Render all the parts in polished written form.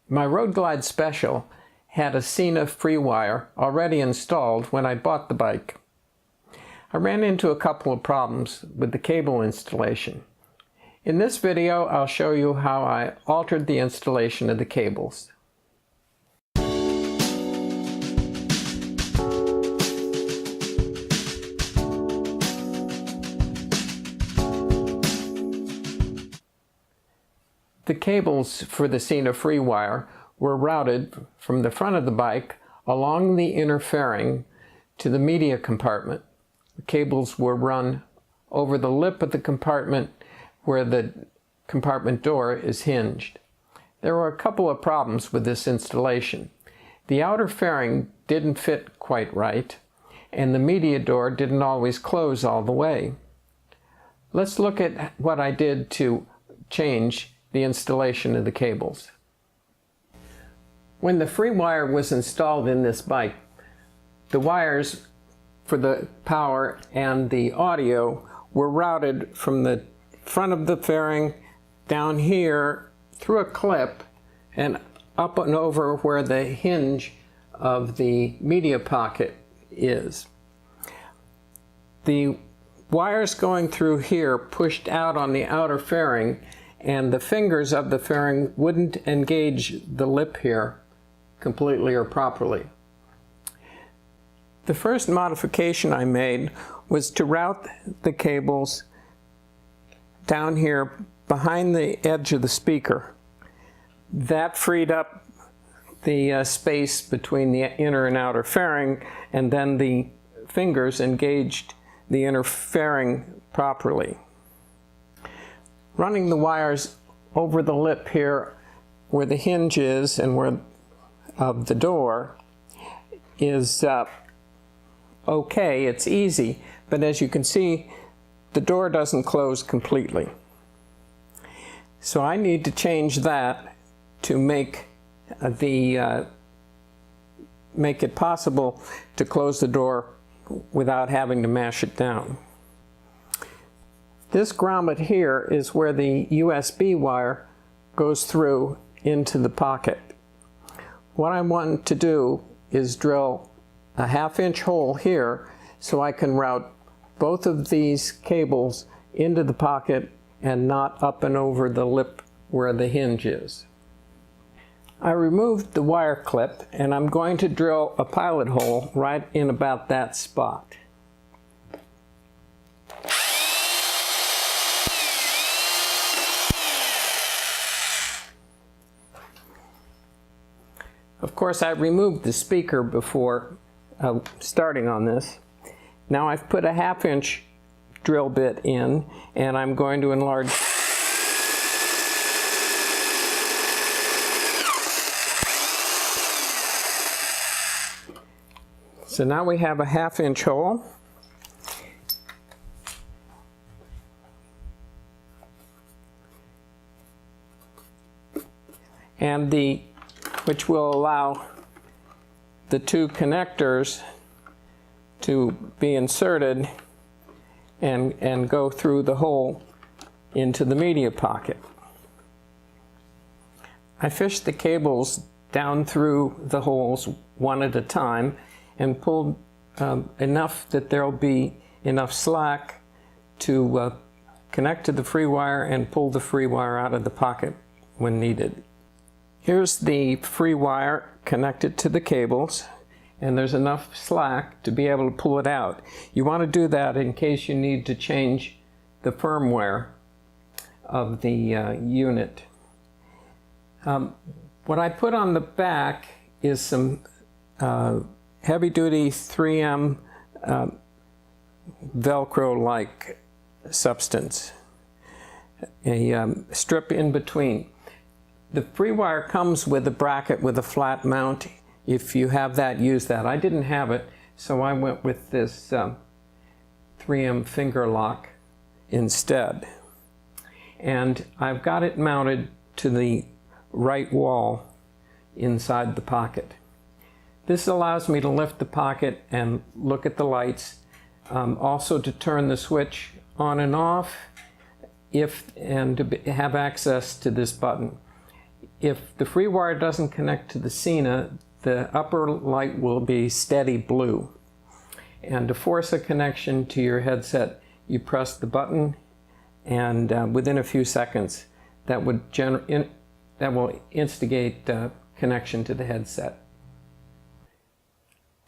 My Road Glide Special had a Sena Freewire already installed when I bought the bike. I ran into a couple of problems with the cable installation. In this video, I'll show you how I altered the installation of the cables. The cables for the Sena Freewire were routed from the front of the bike along the inner fairing to the media compartment. The cables were run over the lip of the compartment where the compartment door is hinged. There were a couple of problems with this installation. The outer fairing didn't fit quite right, and the media door didn't always close all the way. Let's look at what I did to change the installation of the cables. When the Freewire was installed in this bike, the wires for the power and the audio were routed from the front of the fairing down here through a clip and up and over where the hinge of the media pocket is. The wires going through here pushed out on the outer fairing, and the fingers of the fairing wouldn't engage the lip here completely or properly. The first modification I made was to route the cables down here behind the edge of the speaker. That freed up the space between the inner and outer fairing, and then the fingers engaged the inner fairing properly. Running the wires over the lip here where the hinge is and where of the door is okay, it's easy, but as you can see, the door doesn't close completely. So I need to change that to make it possible to close the door without having to mash it down. This grommet here is where the USB wire goes through into the pocket. What I want to do is drill a 1/2 inch hole here so I can route both of these cables into the pocket and not up and over the lip where the hinge is. I removed the wire clip and I'm going to drill a pilot hole right in about that spot. Of course, I removed the speaker before starting on this. Now I've put a 1/2 inch drill bit in, and I'm going to enlarge. So now we have a 1/2 inch hole. And which will allow the two connectors to be inserted and go through the hole into the media pocket. I fished the cables down through the holes one at a time and pulled enough that there'll be enough slack to connect to the Freewire and pull the Freewire out of the pocket when needed. Here's the Freewire connected to the cables, and there's enough slack to be able to pull it out. You want to do that in case you need to change the firmware of the unit. What I put on the back is some heavy-duty 3M Velcro-like substance, a strip in between. The Freewire comes with a bracket with a flat mount. If you have that, use that. I didn't have it, so I went with this 3M finger lock instead. And I've got it mounted to the right wall inside the pocket. This allows me to lift the pocket and look at the lights, also to turn the switch on and off, and to have access to this button. If the FreeWire doesn't connect to the Sena, the upper light will be steady blue. And to force a connection to your headset, you press the button, and within a few seconds, that will instigate connection to the headset.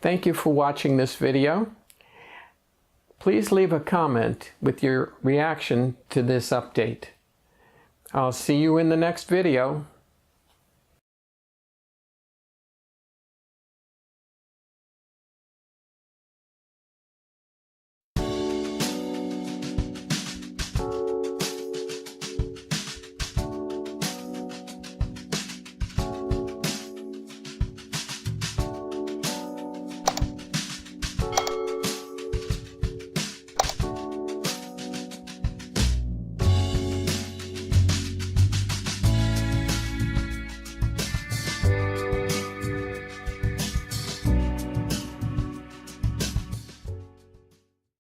Thank you for watching this video. Please leave a comment with your reaction to this update. I'll see you in the next video.